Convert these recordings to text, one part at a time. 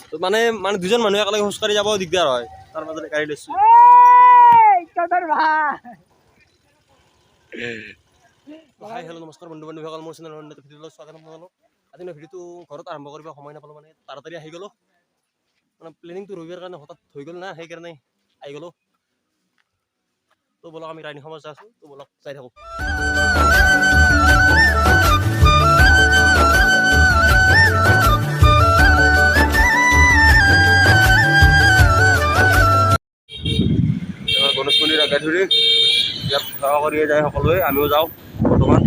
তো মানে দুজন মানুহ একেলগে খোজকাঢ়ি যাব দিগদাৰ হয়, তাৰ মাজতে গাড়ী লৈছোঁ। হাই হেল্ল' নমস্কাৰ বন্ধু বান্ধৱীসকল, মোৰ চেনেল ভিডিঅ'লৈ স্বাগতম জনালোঁ। আজি মই ভিডিঅ'টো ঘৰত আৰম্ভ কৰিব সময় নাপালোঁ, মানে তাড়াতাড়ি আহি গ'লোঁ। মানে প্লেনিংটো ৰবিবাৰ কাৰণে হঠাৎ হৈ গ'ল না, সেইকাৰণে আহি গ'লোঁ। তো বলক আমি ৰাণী সমাজ যাই আছোঁ, তো বলক যাই থাকোঁ। গণেশ মন্দিৰ আগাই ধৰি ইয়াত সেৱা কৰিয়ে যায় সকলোৱে, আমিও যাওঁ বৰ্তমান।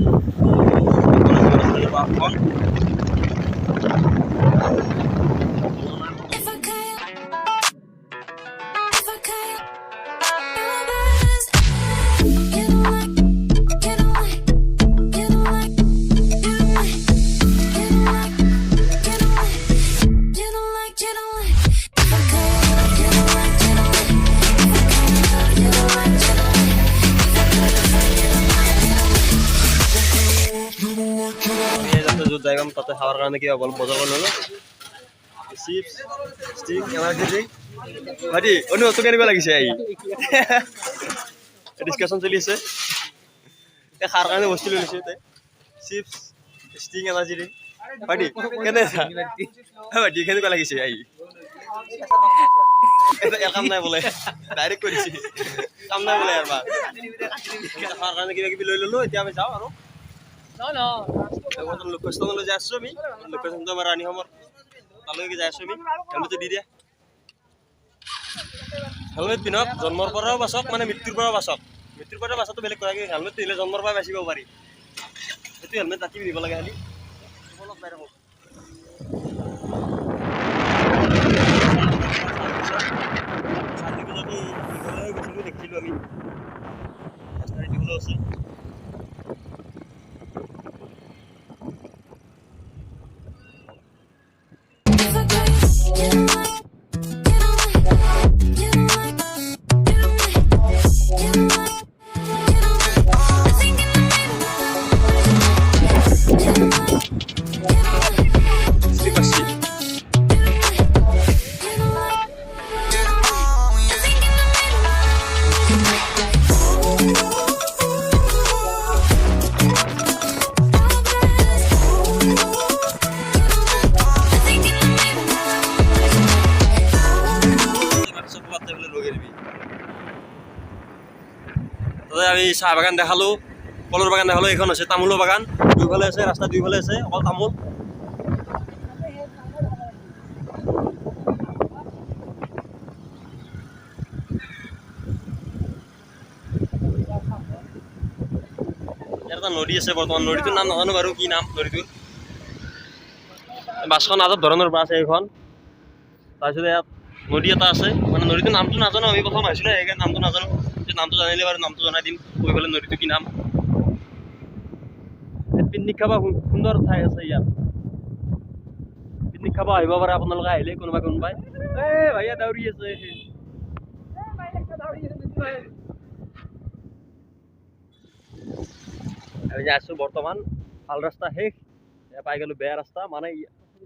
য'ত যাই পাম তাতে খাৱাৰ কাৰণে কিবা অলপ বজাৰ কৰি ল'লোঁ। চিপছ ষ্টিক এনাৰ্জি ভাইটি অন্য বস্তু কেনেকুৱা লাগিছে আহি ডিছকাশ্যন চলি আছে। খাৰ কাৰণে বস্তু লৈ লৈছোঁ তাই, চিপছ ষ্টিং এনাৰ্জি ড্ৰিংক। ভাইটি কেনে ভাইটি কেনেকুৱা লাগিছে আহি? কাম নাই বোলে, ডাইৰেক্ট কৰিছে কাম নাই বোলে। ইয়াৰ খাৰ কাৰণে কিবা কিবি লৈ ল'লোঁ। এতিয়া আমি যাওঁ আৰু লোকেশ্যনলৈ যাই আছোঁ। আমি লোকেশ্যনটো আমাৰ ৰাণী সমাজৰ তালৈকে যাই আছোঁ। আমি হেলমেটটো দি দিয়া, হেলমেট পিন্ধক। জন্মৰ পৰাও বাচক, মানে মৃত্যুৰ পৰাও বাচক। মৃত্যুৰ পৰা বাচাটো বেলেগ কথা, কিন্তু হেলমেট পিন্ধিলে জন্মৰ পৰাই বাচিব পাৰি। সেইটো হেলমেট ৰাতি পিন্ধিব লাগে। খালি অলপ যাই থাকোঁ। দেখিছিলোঁ আমি আছে। আমি চাহ বাগান দেখালোঁ, কলৰ বাগান দেখালোঁ। এইখন হৈছে তামোলৰ বাগান। দুইফালে আছে ৰাস্তা, দুইফালে আছে অকল তামোল। ইয়াত এটা নদী আছে বৰ্তমান। নদীটোৰ নাম নাজানো বাৰু, কি নাম নদীটোৰ। বাছখন আজব ধৰণৰ বাছ এইখন। তাৰপিছতে ইয়াত নদী এটা আছে, মানে নদীটোৰ নামটো নাজানো। আমি প্ৰথম আহিছিলোঁ, সেইকাৰণে নামটো নাজানো। নামটো জানিলে বাৰু নামটো জনাই দিম, কৈ পেলাই নদীটো কি নাম। পিকনিক খাব সুন্দৰ ঠাই আছে ইয়াত। পিকনিক খাব আহিব পাৰে আপোনালোকে, আহিলে কোনোবাই। ভাইয়া দাউৰি আছে। আমি যাই আছোঁ বৰ্তমান। ভাল ৰাস্তা শেষ, পাই গ'লোঁ বেয়া ৰাস্তা। মানে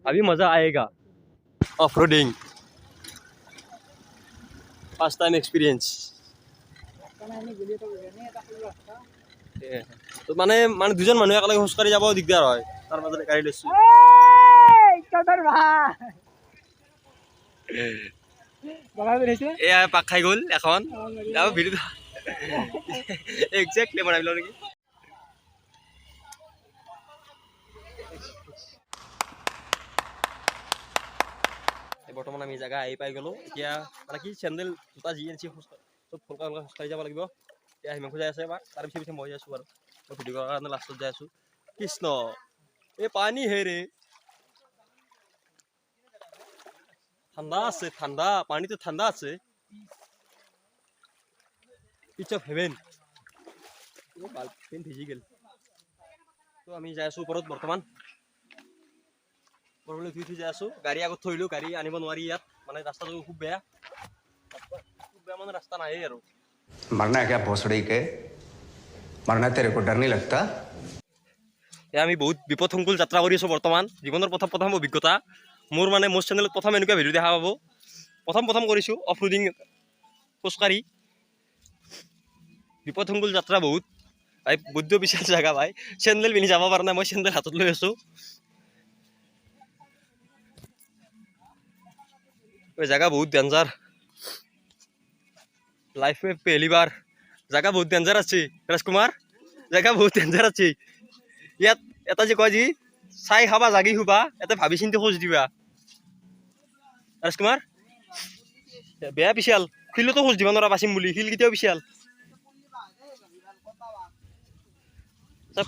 अभी मजा आएगा off roading, first time experience. তো মানে দুজন মানুহ একেলগে খোজকাঢ়ি যাব দিগদাৰ হয়, তাৰ মাজতে গাড়ী লৈছোঁ। এয়া পাক খাই গ'ল এখন ভিডিঅ' একজেক্টলি বনাই দিলোঁ নেকি। বৰ্তমান আমি জেগা আহি পাই গ'লোঁ। এতিয়া মানে কি চেণ্ডেল জোতা যি আনিছে চব খোজকাঢ়ি যাব লাগিব। এতিয়া হিমাংশু যাই আছে, বা তাৰ পিছে মই যাই আছোঁ বাৰু। মই ভিডিঅ' কৰাৰ কাৰণে লাষ্টত যাই আছোঁ। কৃষ্ণ এই পানী হে ৰে, ঠাণ্ডা আছে, ঠাণ্ডা পানীটো ঠাণ্ডা আছে। Piece of heaven. ভিজি গ'ল। তো আমি যাই আছোঁ ওপৰত বৰ্তমান। ওপৰলৈ উঠি যাই আছোঁ। গাড়ী আগত থৈলোঁ, গাড়ী আনিব নোৱাৰি ইয়াত, মানে ৰাস্তাটো খুব বেয়া। মানে ৰাস্তা নাহেই আৰু। मरना है क्या भोसड़ी के? मरना तेरे को डर नहीं लगता? আমি বহুত বিপদসংকুল যাত্ৰা কৰি আছোঁ বৰ্তমান। জীৱনৰ প্ৰথম অভিজ্ঞতা। মোৰ মানে মোৰ চেনেলত প্ৰথম এনেকুৱা ভিডিঅ' দেখা পাব। প্ৰথম কৰিছোঁ অফ ৰোডিং খোজকাঢ়ি বিপদসংকুল যাত্ৰা বহুত ভাই বৈদ্য বিশাল জেগা ভাই চেণ্ডেল পিন্ধি যাব পৰা নাই মই চেণ্ডেল হাতত লৈ আছোঁ জেগা বহুত ডেঞ্জাৰ লাইফ में पहली बार जगह बहुत डेंजर আছে ৰাজকুমাৰ জেগা বহুত ডেঞ্জাৰ আছে ইয়াত এটা যে কয় যি চাই খাবা জাগি শুবা এটা ভাবি চিন্তি খোজ দিবা ৰাজকুমাৰ বেয়া পিছাল শিলতো খোজ দিবা নোৱাৰা বাচিম বুলি শিল কেতিয়াও পিছাল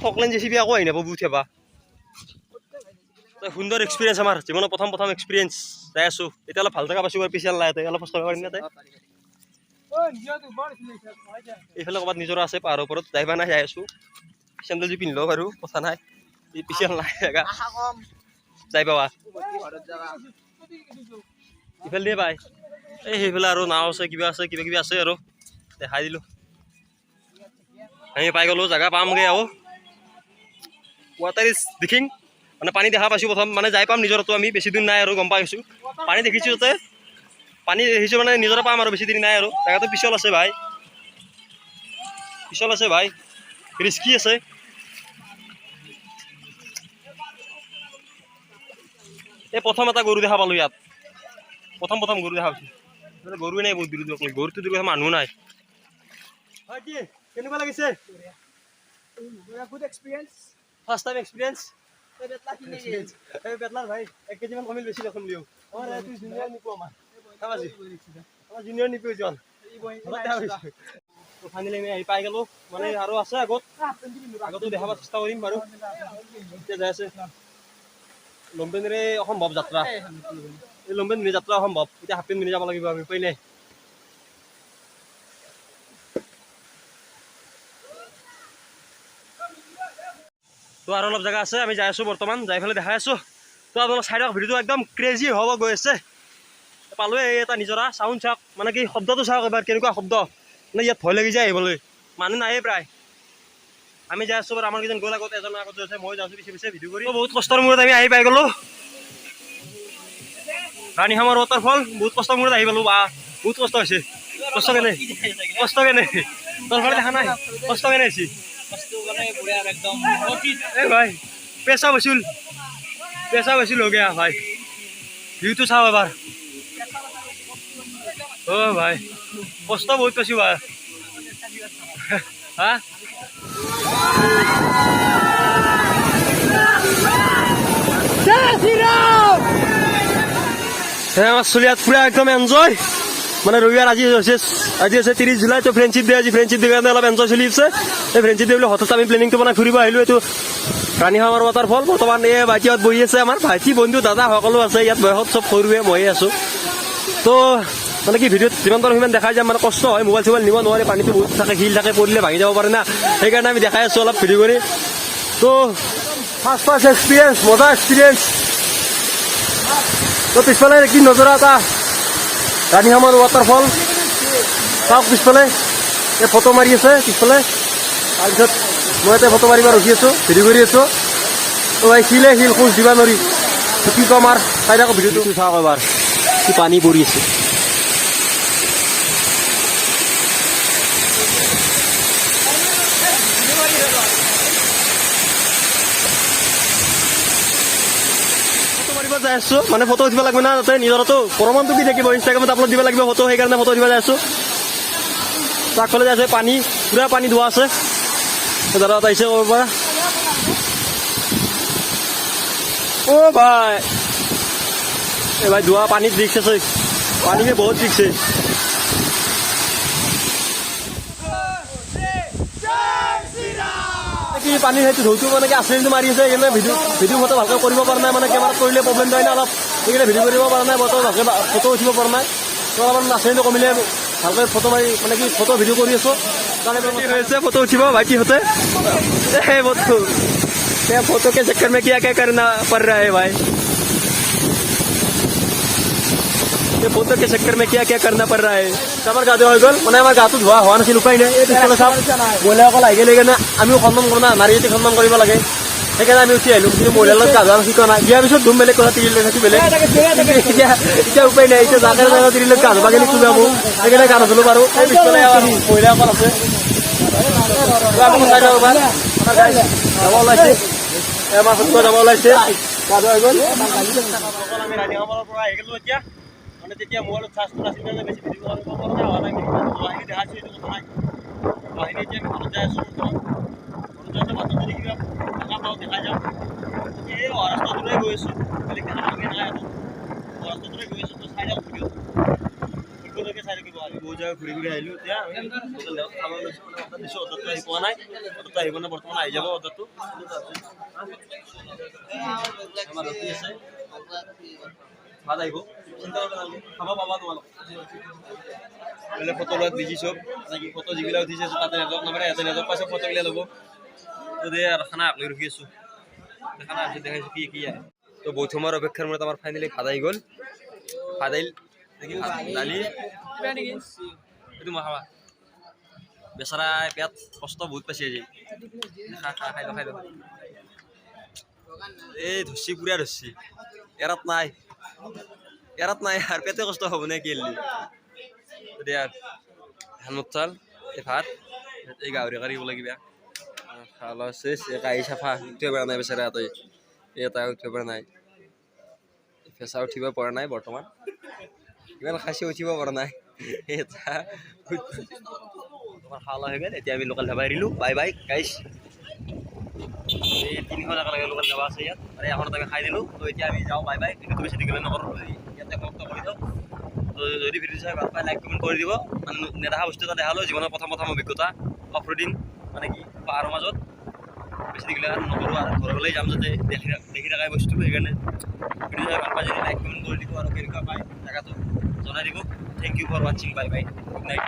ফকলেন জেচিবি আকৌ আহি নাপাব উঠাবা সুন্দৰ এক্সপিৰিয়েঞ্চ আমাৰ জীৱনৰ প্ৰথম এক্সপিৰিয়েঞ্চ যাই আছো এতিয়া অলপ ভাল জেগা পাইছো পিছাল নাই অলপ কষ্ট কৰিম না এইফালে ক'ৰবাত নিজৰা আছে পাহাৰৰ ওপৰত যাইবা নাই যাই আছো চেণ্ডেল পিন্ধি লওঁ বাৰু কথা নাই এই পিছাল নাই জেগা যাই পাবা ইফালে দিয়ে পাই এই সেইফালে আৰু নাও আছে কিবা আছে আৰু দেখাই দিলোঁ আমি পাই গ'লো জেগা পামগৈ আৰু ৱাটাৰ ইজ দেখিং মানে পানী দেখা পাইছোঁ প্ৰথম মানে যাই পাম নিজৰতো আমি বেছি দিন নাই আৰু গম পাইছোঁ পানী দেখিছোঁ তাতে পানী দেখিছোঁ মানে নিজৰে পাম আৰু বেছি দিন নাই আৰু জেগাটো পিছল আছে ভাই ৰিস্কি আছে এই প্ৰথম এটা গৰু দেখা পালোঁ ইয়াত প্ৰথম গৰু দেখা পাইছোঁ গৰুৱে নাই বহুত দূৰ গৰুটো দূৰ মানুহ নাই কেনেকুৱা লাগিছে ফাৰ্ষ্ট টাইম এক্সপিৰিয়েঞ্চ বেটলাৰ ভাই 1 কেজিমান কমিল বেছি দেখোন লিও জুনিয়ৰ নিপো আমাৰ জুনিয়ৰ নিপো জন ফাইনেলি আমি আহি পাই গ'লো মানে আৰু আছে আগতো দেখাব চেষ্টা কৰিম বাৰু এতিয়া যাই আছে লম্বেনেৰে অসম্ভৱ যাত্ৰা এই লম্বেনেৰে যাত্ৰা অসম্ভৱ এতিয়া হাফ পেণ্ট পিন্ধি যাব লাগিব আমি উপায় নাই তো আৰু অলপ জেগা আছে আমি যাই আছোঁ বৰ্তমান যাই পেলাই দেখাই আছোঁ তো আপোনালোক চাইডৰ ভিডিঅ'টো একদম ক্ৰেজি হ'ব গৈ আছে পালোৱে এই এটা নিজৰা চাউণ্ড চাওক মানে কি শব্দটো চাওক এবাৰ কেনেকুৱা শব্দ মানে ইয়াত ভয় লাগি যায় আহিবলৈ মানুহ নাহে প্ৰায় আমি যাই আছোঁ বাৰু আমাৰ কেইজন গ'ল আগত এজনৰ আগত আছে মই যাইছোঁ পিছে ভিডিঅ' কৰি বহুত কষ্টৰ মূৰত আমি আহি পাই গ'লোঁ ৰাণীখামৰ ৱাটাৰফল বহুত কষ্টৰ মূৰত আহি পালোঁ বা বহুত কষ্ট হৈছে কষ্ট কেনে তোৰ ফালে দেখা নাই কষ্ট কেনে হৈছে ভাই পেচা বসুল हो गया भाई ভিউটো চাও এবাৰ ভাই কষ্ট বহুত পাইছো ভাই হা আমার চলিয়াত পুরা একদম এনজয় মানে রবিবার আজি আছে 30 জুলাই তো ফ্রেন্ডশিপ ডে আজি ফ্রেন্ডশিপ ডে কাৰণে অলপ এনজয় চলি আছে এই ফ্ৰেন্ডশিপ ডে বুলি হঠাৎ আমি প্লেনিংটো বনাই ঘূৰিব আহিলোঁ এইটো ৰাণীখামৰ ৱাটাৰফল বৰ্তমান এই ভাইটিহঁত বহি আছে আমাৰ ভাইটি বন্ধু দাদা সকলো আছে ইয়াত বয়সত চব সৰুৱে ময়ে আছোঁ তো মানে কি ভিডিঅ'ত যিমান পাৰোঁ সিমান দেখাই যাম মানে কষ্ট হয় মোবাইল চোবাইল নিব নোৱাৰে পানীটো বহুত থাকে শিল থাকে পৰিলে ভাঙি যাব পাৰে না সেইকাৰণে আমি দেখাই আছোঁ অলপ ভিডিঅ' কৰি তো ফাৰ্ষ্ট এক্সপিৰিয়েঞ্চ মজা এক্সপিৰিয়েঞ্চ তো পিছফালে কি নজৰা এটা ৰাণীখামৰ ৱাটাৰফল চাওক পিছফালে এই ফটো মাৰি আছে পিছফালে তাৰপিছত মই ইয়াতে ফটো মাৰিব ৰখি আছোঁ ভিডিঅ' কৰি আছোঁ তো ভাই শিল খোজ দিব নোৱাৰি কি ক'ম আৰু চাই থাকক ভিডিঅ'টো চাওক এবাৰ কি পানী পৰি আছে যাই আছোঁ মানে ফটো উঠিব লাগিব না তাতে নিজৰতো প্ৰমাণটো কি থাকিব ইনষ্টাগ্ৰামত আপলোড দিব লাগিব ফটো সেইকাৰণে ফটো উঠিব যাই আছোঁ আগফালে যাই আছে পানী পুৰা পানী ধোৱা আছে দাদা আহিছে ক'ব পৰা ভাই এই ভাই ধোৱা পানীত ৰিক্স আছে পানী বহুত ৰিক্স আছে কি পানী সেইটো ঢৌটো মানে কি আচৰিটো মাৰি আছে সেইকাৰণে ভিডিঅ' ফটো ভালকৈ কৰিব পৰা নাই মানে কেমেৰাত কৰিলে প্ৰব্লেম হয় না অলপ সেইকাৰণে ভিডিঅ' কৰিব পৰা নাই ফটো ভালকৈ ফটো উঠিব পৰা নাই তো অলপমান আচৰিটো কমিলে ভালকৈ ফটো মাৰি মানে কি ফটো ভিডিঅ' কৰি আছোঁ হৈছে ফটো উঠিব ভাইটিহঁতে फोटो के चक्कर में क्या करना पड़ रहा है भाई ये फोटो के चक्कर में क्या करना पड़ रहा है আমাৰ গা ধোৱা হৈ গ'ল মানে আমাৰ গাটো ধোৱা হোৱা নাছিল উপায় নাই এই পিছফালে চাওক মহিলাসকল আহি গ'লে সেইকাৰণে আমিও সন্মান কৰোঁ না নাৰী জাতিক সন্মান কৰিব লাগে সেইকাৰণে আমি উঠি আহিলোঁ কিন্তু মহিলাৰ লগত গা ধোৱা শিকা নাই বিয়াৰ পিছত ধুম বেলেগ কথা তিৰি লৈ থাকি বেলেগ এতিয়া উপায় নাই এতিয়া যাকে যাকে তিৰি লৈ গা ধুবা গেলি খুবে আকৌ সেইকাৰণে গা ধুলো পাৰোঁ এই পিছফালে মহিলাসকল আছে যাব ওলাইছে এমাহ যাব ওলাইছে গা ধোৱা হৈ গ'ল আমি ৰাণীখামৰ পৰা আহি গ'লোঁ এতিয়া মানে তেতিয়া মোবাইলত চাৰ্জটো নাছিল কাৰণে বেছি ভিডিঅ' কৰিব পৰা নাই হোৱা নাই গুৱাহাটী দেখাইছোঁ এইটো কথা নাই গুৱাহাটী এতিয়া আমি ঘৰত যাই আছোঁ ঘৰত যাওঁতে বাটত যদি কিবা দেখা পাওঁ দেখাই যাওঁ এই ৰাস্তাটোৰে গৈ আছোঁ বেলেগ দেখা পাবি নাই আকৌ ৰাস্তাটোৰে গৈ আছোঁ তো চাই যাওঁ ভিডিঅ'লৈকে চাই থাকিব আমি বহুত জেগা ঘূৰি ঘূৰি আহিলোঁ এতিয়া খাব লৈছোঁ অৰ্ডাৰ দিছোঁ অৰ্ডাৰটো আহি পোৱা নাই অৰ্ডাৰটো আহিব নে বৰ্তমান আহি যাব অৰ্ডাৰটো আমাৰ ৰখি আছে ভাত আহিব চিন্তা কৰিব নালাগে খাব পাবা তোমালোক বোলে ফটো লোৱাত বিজি চব নেকি ফটো যিবিলাক উঠিছে তাতে নেটৱৰ্ক নাপায় ইয়াতে নেটৱৰ্ক পাইছে ফটোবিলাক ল'ব তো দে আৰু খানা লৈ ৰখি আছোঁ খানা আছে দেখাইছোঁ কি কি আহে তো বহুত সময়ৰ অপেক্ষাৰ মূৰত আমাৰ ফাইনেলি ভাত আহি গ'ল ভাত আহিল দালি এইটো মই খাবা বেচেৰা পেট কষ্ট বহুত পাইছে আজি খাই লওঁ এই ধুচি পুৰা ধুচি এৰাত নাই আৰু পেটে কষ্ট হ'ব নে কি দিয়া ধান চাল এই ভাত এই গাহৰি কাঢ়িব লাগিব খালা চেচ কাঁহী চাফা উঠিব পৰা নাই বেচেৰা এটা উঠিব পৰা নাই ফেঁচা উঠিব পৰা নাই বৰ্তমান ইমান খাচী উঠিব পৰা নাই এটা তোমাৰ খালা হৈ গ'ল এতিয়া আমি লোকেল ধাবা এৰিলোঁ বাই বাই গাইছ এই 300 টকা লাগে লোকেল ধাবা আছে ইয়াত আৰু এখনত আমি খাই দিলোঁ তো এতিয়া আমি যাওঁ বাই বাই কিন্তু বেছি দীঘলে নকৰোঁ ইয়াতে সমাপ্ত কৰি দিওঁ তো যদি ভিডিঅ' চাই ভাল পাই লাইক কমেণ্ট কৰি দিব মানে নেদেখা বস্তু এটা দেখালোঁ জীৱনৰ প্ৰথম অভিজ্ঞতা অফ ৰোডিং মানে কি পাহাৰৰ মাজত বেছি দীঘলে নকৰোঁ আৰু ঘৰলৈ যাম যাতে দেখি থাকাই বস্তু সেইকাৰণে ভিডিঅ' চাই ভাল পাই যদি লাইক কমেণ্ট কৰি দিব আৰু কেনেকুৱা পায় জেগাটো জনাই দিব থেংক ইউ ফৰ ৱাচিং বাই বাই গুড নাইট